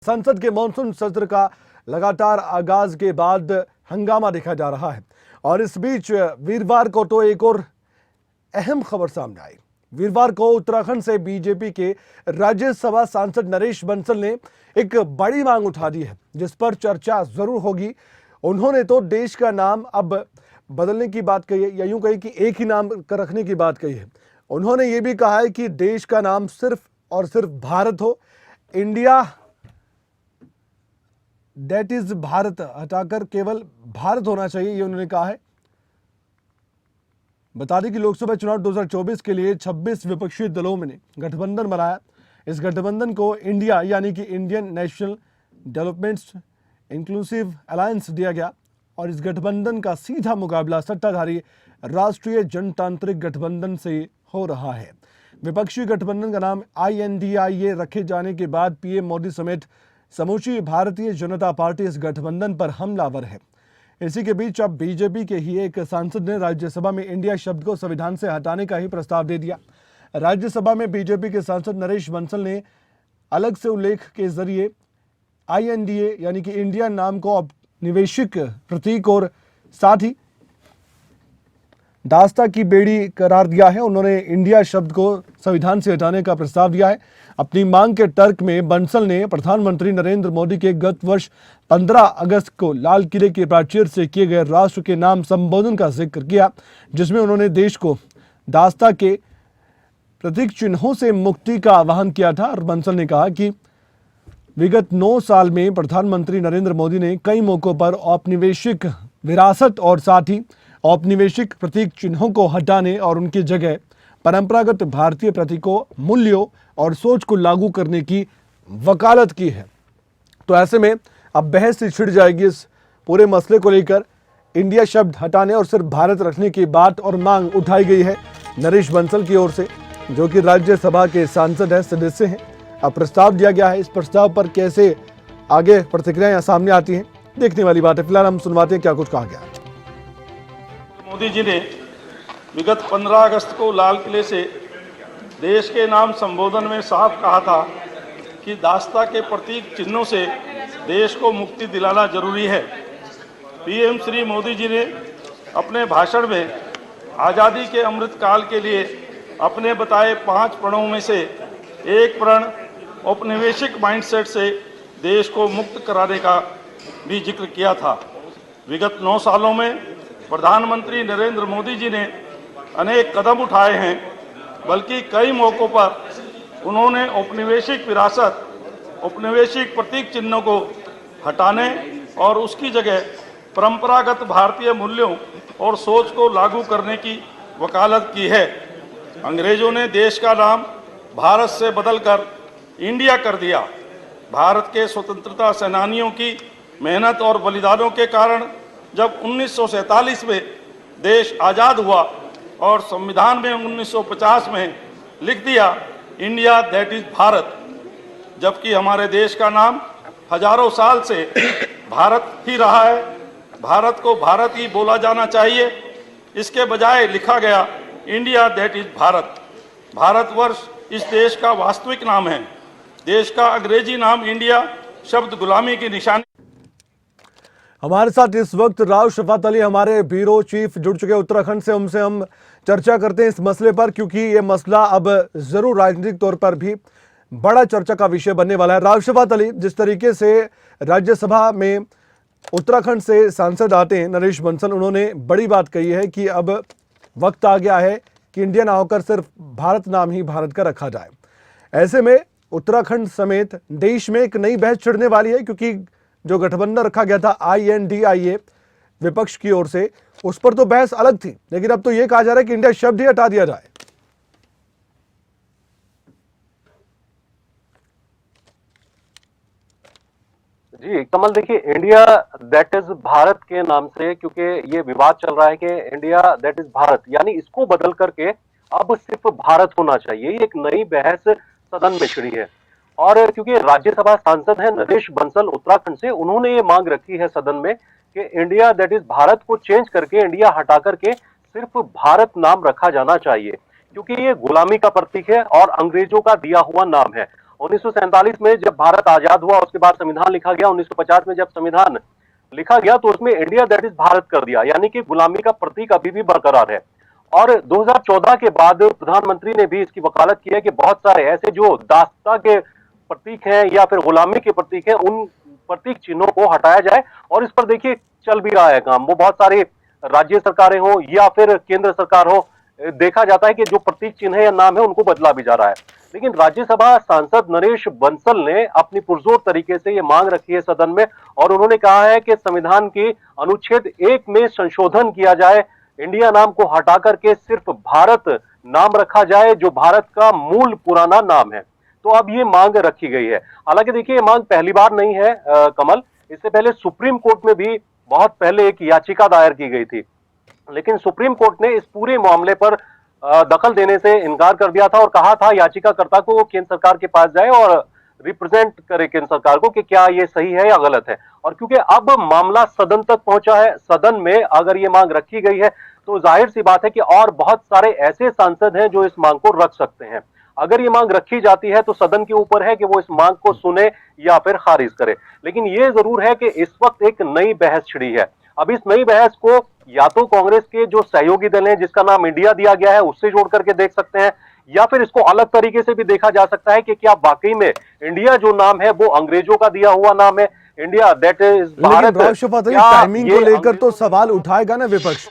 संसद के मॉनसून सत्र का लगातार आगाज के बाद हंगामा देखा जा रहा है और इस बीच वीरवार को तो एक और अहम खबर सामने आई। वीरवार को उत्तराखंड से बीजेपी के राज्यसभा सांसद नरेश बंसल ने एक बड़ी मांग उठा दी है, जिस पर चर्चा जरूर होगी। उन्होंने तो देश का नाम अब बदलने की बात कही है, या यूं कही कि एक ही नाम रखने की बात कही है। उन्होंने ये भी कहा है कि देश का नाम सिर्फ और सिर्फ भारत हो, इंडिया दैट इज भारत हटाकर केवल भारत होना चाहिए, ये उन्होंने कहा है। बता दें कि लोकसभा चुनाव 2024 के लिए 26 विपक्षी दलों ने गठबंधन बनाया। इस गठबंधन को इंडिया यानी कि Indian national development inclusive alliance दिया गया और इस गठबंधन का सीधा मुकाबला सत्ताधारी राष्ट्रीय जनतांत्रिक गठबंधन से हो रहा है। विपक्षी गठबंधन का नाम INDIA रखे जाने के बाद पीएम मोदी समेत समूची भारतीय जनता पार्टी इस गठबंधन पर हमलावर है। इसी के बीच अब बीजेपी के ही एक सांसद ने राज्यसभा में इंडिया शब्द को संविधान से हटाने का ही प्रस्ताव दे दिया। राज्यसभा में बीजेपी के सांसद नरेश बंसल ने अलग से उल्लेख के जरिए INDA यानी कि इंडिया नाम को औपनिवेशिक प्रतीक और साथ ही दास्ता की बेड़ी करार दिया है। उन्होंने इंडिया शब्द को संविधान से हटाने का प्रस्ताव दिया है। अपनी मांग के तर्क में बंसल ने प्रधानमंत्री नरेंद्र मोदी के गत वर्ष 15 अगस्त को लाल किले के प्राचीर से किए गए राष्ट्र के नाम संबोधन का जिक्र किया, जिसमें उन्होंने देश को दास्ता के प्रतीक चिन्हों से मुक्ति का आह्वान किया था। और बंसल ने कहा कि विगत 9 साल में प्रधानमंत्री नरेंद्र मोदी ने कई मौकों पर औपनिवेशिक विरासत और साथ ही औपनिवेशिक प्रतीक चिन्हों को हटाने और उनकी जगह परंपरागत भारतीय प्रतीकों, मूल्यों और सोच को लागू करने की वकालत की है। तो ऐसे में अब बहस से छिड़ जाएगी इस पूरे मसले को लेकर। इंडिया शब्द हटाने और सिर्फ भारत रखने की बात और मांग उठाई गई है नरेश बंसल की ओर से, जो कि राज्यसभा के सांसद है, सदस्य हैं। अब प्रस्ताव दिया गया है, इस प्रस्ताव पर कैसे आगे प्रतिक्रियाएं सामने आती हैं देखने वाली बात है। फिलहाल हम सुनवाते हैं क्या कुछ कहा गया। मोदी जी ने विगत 15 अगस्त को लाल किले से देश के नाम संबोधन में साफ कहा था कि दास्ता के प्रतीक चिन्हों से देश को मुक्ति दिलाना जरूरी है। पीएम श्री मोदी जी ने अपने भाषण में आज़ादी के अमृत काल के लिए अपने बताए 5 प्रणों में से एक प्रण औपनिवेशिक माइंडसेट से देश को मुक्त कराने का भी जिक्र किया था। विगत 9 सालों में प्रधानमंत्री नरेंद्र मोदी जी ने अनेक कदम उठाए हैं, बल्कि कई मौक़ों पर उन्होंने औपनिवेशिक विरासत, औपनिवेशिक प्रतीक चिन्हों को हटाने और उसकी जगह परंपरागत भारतीय मूल्यों और सोच को लागू करने की वकालत की है। अंग्रेजों ने देश का नाम भारत से बदलकर इंडिया कर दिया। भारत के स्वतंत्रता सेनानियों की मेहनत और बलिदानों के कारण जब 1947 में देश आज़ाद हुआ और संविधान में 1950 में लिख दिया इंडिया दैट इज भारत, जबकि हमारे देश का नाम हजारों साल से भारत ही रहा है। भारत को भारत ही बोला जाना चाहिए, इसके बजाय लिखा गया India that is Bharat. Bharatvarsh इस देश का वास्तविक नाम है। देश का अंग्रेजी नाम इंडिया शब्द गुलामी की निशानी। हमारे साथ इस वक्त राव शफात अली हमारे ब्यूरो चीफ जुड़ चुके उत्तराखंड से। उनसे हम चर्चा करते हैं इस मसले पर, क्योंकि ये मसला अब जरूर राजनीतिक तौर पर भी बड़ा चर्चा का विषय बनने वाला है। राव शफात अली, जिस तरीके से राज्यसभा में उत्तराखंड से सांसद आते हैं नरेश बंसल, उन्होंने बड़ी बात कही है कि अब वक्त आ गया है कि इंडिया ना होकर सिर्फ भारत नाम ही भारत का रखा जाए। ऐसे में उत्तराखंड समेत देश में एक नई बहस छिड़ने वाली है, क्योंकि जो गठबंधन रखा गया था INDIA विपक्ष की ओर से, उस पर तो बहस अलग थी, लेकिन अब तो यह कहा जा रहा है कि इंडिया शब्द ही हटा दिया जाए। जी कमल, देखिए इंडिया दैट इज भारत के नाम से, क्योंकि ये विवाद चल रहा है कि इंडिया दैट इज भारत यानी इसको बदल करके अब सिर्फ भारत होना चाहिए, ये एक नई बहस सदन में छिड़ी है। और क्योंकि राज्यसभा सांसद हैं नरेश बंसल उत्तराखंड से, उन्होंने ये मांग रखी है सदन में कि इंडिया दैट इज भारत को चेंज करके इंडिया हटा करके सिर्फ भारत नाम रखा जाना चाहिए, क्योंकि ये गुलामी का प्रतीक है और अंग्रेजों का दिया हुआ नाम है। 1947 में जब भारत आजाद हुआ, उसके बाद संविधान लिखा गया। 1950 में जब संविधान लिखा गया तो उसमें इंडिया दैट इज भारत कर दिया, यानी कि गुलामी का प्रतीक अभी भी बरकरार है। और 2014 के बाद प्रधानमंत्री ने भी इसकी वकालत की है कि बहुत सारे ऐसे जो दासता के प्रतीक हैं या फिर गुलामी के प्रतीक हैं, उन प्रतीक चिन्हों को हटाया जाए। और इस पर देखिए चल भी रहा है काम। वो बहुत सारे राज्य सरकारें हो या फिर केंद्र सरकार हो, देखा जाता है कि जो प्रतीक चिन्ह है या नाम है उनको बदला भी जा रहा है। लेकिन राज्यसभा सांसद नरेश बंसल ने अपनी पुरजोर तरीके से ये मांग रखी है सदन में, और उन्होंने कहा है कि संविधान की अनुच्छेद 1 में संशोधन किया जाए, इंडिया नाम को हटा करके सिर्फ भारत नाम रखा जाए, जो भारत का मूल पुराना नाम है। तो अब ये मांग रखी गई है। हालांकि देखिए ये मांग पहली बार नहीं है कमल, इससे पहले सुप्रीम कोर्ट में भी बहुत पहले एक याचिका दायर की गई थी, लेकिन सुप्रीम कोर्ट ने इस पूरे मामले पर दखल देने से इनकार कर दिया था और कहा था याचिकाकर्ता को वो केंद्र सरकार के पास जाए और रिप्रेजेंट करे केंद्र सरकार को कि क्या ये सही है या गलत है। और क्योंकि अब मामला सदन तक पहुंचा है, सदन में अगर ये मांग रखी गई है तो जाहिर सी बात है कि और बहुत सारे ऐसे सांसद हैं जो इस मांग को रख सकते हैं। अगर ये मांग रखी जाती है तो सदन के ऊपर है कि वो इस मांग को सुने या फिर खारिज करे। लेकिन ये जरूर है कि इस वक्त एक नई बहस छिड़ी है। अब इस नई बहस को या तो कांग्रेस के जो सहयोगी दल हैं जिसका नाम इंडिया दिया गया है उससे जोड़ करके देख सकते हैं, या फिर इसको अलग तरीके से भी देखा जा सकता है कि क्या वाकई में इंडिया जो नाम है वो अंग्रेजों का दिया हुआ नाम है, India that is Bharat. Timing को लेकर तो सवाल उठाएगा ना विपक्ष,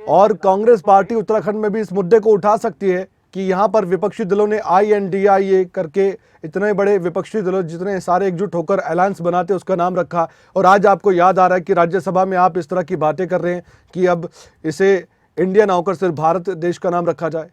और कांग्रेस पार्टी उत्तराखंड में भी इस मुद्दे को उठा सकती है कि यहाँ पर विपक्षी दलों ने INDIA करके, इतने बड़े विपक्षी दलों जितने सारे एकजुट होकर अलायंस बनाते उसका नाम रखा, और आज आपको याद आ रहा है कि राज्यसभा में आप इस तरह की बातें कर रहे हैं कि अब इसे इंडिया ना होकर सिर्फ भारत देश का नाम रखा जाए।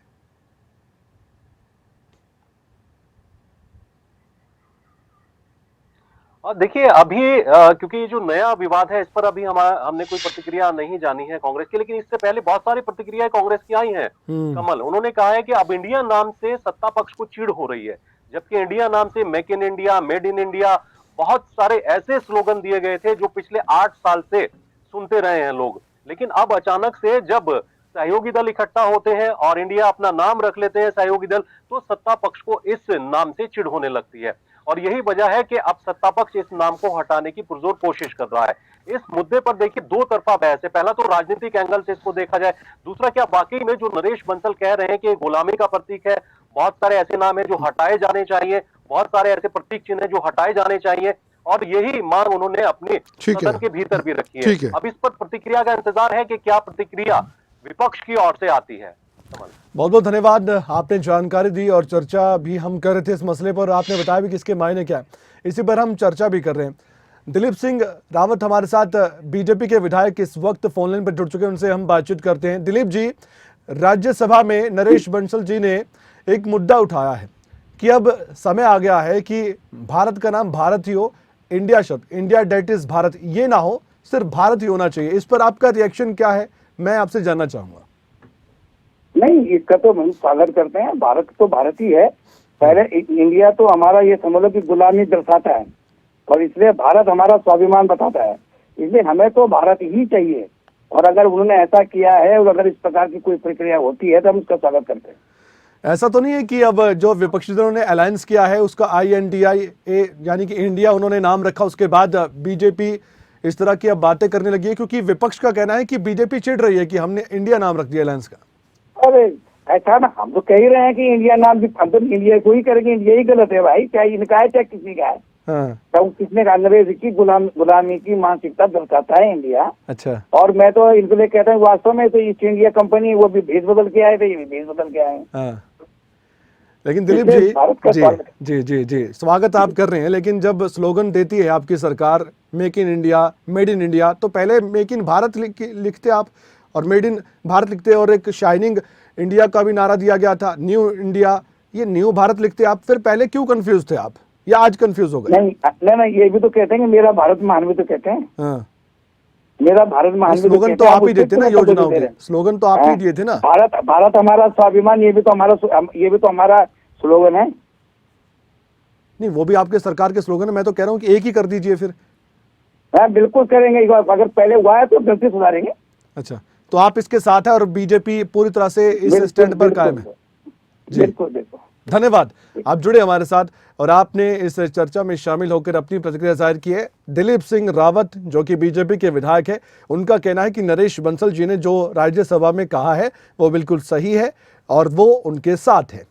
और देखिए अभी क्योंकि ये जो नया विवाद है इस पर अभी हमने कोई प्रतिक्रिया नहीं जानी है कांग्रेस की, लेकिन इससे पहले बहुत सारी प्रतिक्रियाएं कांग्रेस की आई हैं कमल। उन्होंने कहा है कि अब इंडिया नाम से सत्ता पक्ष को चिढ़ हो रही है, जबकि इंडिया नाम से make in India, made in India, बहुत सारे ऐसे स्लोगन दिए गए थे जो पिछले 8 साल से सुनते रहे हैं लोग। लेकिन अब अचानक से जब सहयोगी दल इकट्ठा होते हैं और इंडिया अपना नाम रख लेते हैं सहयोगी दल, तो सत्ता पक्ष को इस नाम से चिढ़ होने लगती है। और यही वजह है कि अब सत्ता पक्ष इस नाम को हटाने की पुरजोर कोशिश कर रहा है। इस मुद्दे पर देखिए दो तरफा बहस है। पहला तो राजनीतिक एंगल से इसको देखा जाए, दूसरा क्या वाकई में जो नरेश बंसल कह रहे हैं कि गुलामी का प्रतीक है, बहुत सारे ऐसे नाम है जो हटाए जाने चाहिए, बहुत सारे ऐसे प्रतीक चिन्ह है जो हटाए जाने चाहिए, और यही मांग उन्होंने अपने सदन के भीतर भी रखी है। अब इस पर प्रतिक्रिया का इंतजार है कि क्या प्रतिक्रिया विपक्ष की ओर से आती है। बहुत बहुत धन्यवाद, आपने जानकारी दी और चर्चा भी हम कर रहे थे इस मसले पर, आपने बताया भी कि इसके मायने क्या है, इसी पर हम चर्चा भी कर रहे हैं। दिलीप सिंह रावत हमारे साथ बीजेपी के विधायक इस वक्त फोन लाइन पर जुड़ चुके हैं, उनसे हम बातचीत करते हैं। दिलीप जी, राज्यसभा में नरेश बंसल जी ने एक मुद्दा उठाया है कि अब समय आ गया है कि भारत का नाम भारत ही हो, इंडिया शब्द, इंडिया डेट इज भारत, ये ना हो, सिर्फ भारत ही होना चाहिए। इस पर आपका रिएक्शन क्या है, मैं आपसे जानना चाहूंगा। नहीं, इसका तो हम स्वागत करते हैं। भारत तो भारत ही है। पहले इंडिया तो हमारा ये समझ लो कि गुलामी दर्शाता है, और इसलिए भारत हमारा स्वाभिमान बताता है, इसलिए हमें तो भारत ही चाहिए। और अगर उन्होंने ऐसा किया है और अगर इस प्रकार की कोई प्रक्रिया होती है तो हम उसका स्वागत करते हैं। ऐसा तो नहीं है कि अब जो विपक्षी दलों ने अलायंस किया है उसका INDIA यानी कि इंडिया उन्होंने नाम रखा, उसके बाद बीजेपी इस तरह की अब बातें करने लगी है, क्योंकि विपक्ष का कहना है कि बीजेपी चिढ़ रही है कि हमने इंडिया नाम रख दिया अलायंस का। अरे ऐसा ना, हम तो कह ही रहे हैं कि इंडिया नाम भी हम तो इंडिया को ही करेंगे, इंडिया ही गलत है भाई, चाहे इनका है चाहे किसी का है। तो किसने कहा? अंग्रेज की गुलामी की मानसिकता दर्शाता है इंडिया। अच्छा। और मैं तो इनको लिए कहता हूँ वास्तव में तो ईस्ट इंडिया कंपनी वो भी भेज बदल के आए थे, ये भी भेज बदल के आए। लेकिन दिलीप जी स्वागत आप कर रहे हैं, लेकिन जब स्लोगन देती है आपकी सरकार make in India, made in India, तो पहले मेक इन भारत लिखते आप और मेड इन भारत लिखते, और एक शाइनिंग इंडिया का भी नारा दिया गया था, न्यू इंडिया, ये न्यू भारत लिखते आप, फिर पहले क्यों कंफ्यूज थे आप, या आज कंफ्यूज हो गए? नहीं, ये भी तो कहते हैं कि मेरा भारत महान भी तो कहते हैं। हाँ। मेरा भारत महान, स्लोगन तो आप ही देते ना, योजनाओं के स्लोगन तो आप ही दिए थे ना। भारत हमारा स्वाभिमान, ये भी तो हमारा स्लोगन है। नहीं, वो भी आपके सरकार के स्लोगन है, मैं तो कह रहा हूँ कि एक ही कर दीजिए फिर। हाँ बिल्कुल करेंगे, अगर पहले हुआ है तो गलती सुधारेंगे। अच्छा, तो आप इसके साथ है और बीजेपी पूरी तरह से इस स्टैंड पर कायम है? बिल्कुल बिल्कुल। धन्यवाद, आप जुड़े हमारे साथ और आपने इस चर्चा में शामिल होकर अपनी प्रतिक्रिया जाहिर की है। दिलीप सिंह रावत जो कि बीजेपी के विधायक है, उनका कहना है कि नरेश बंसल जी ने जो राज्यसभा में कहा है वो बिल्कुल सही है और वो उनके साथ है।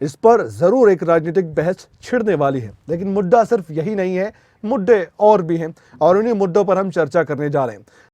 इस पर जरूर एक राजनीतिक बहस छिड़ने वाली है, लेकिन मुद्दा सिर्फ यही नहीं है, मुद्दे और भी हैं और उन्हीं मुद्दों पर हम चर्चा करने जा रहे हैं।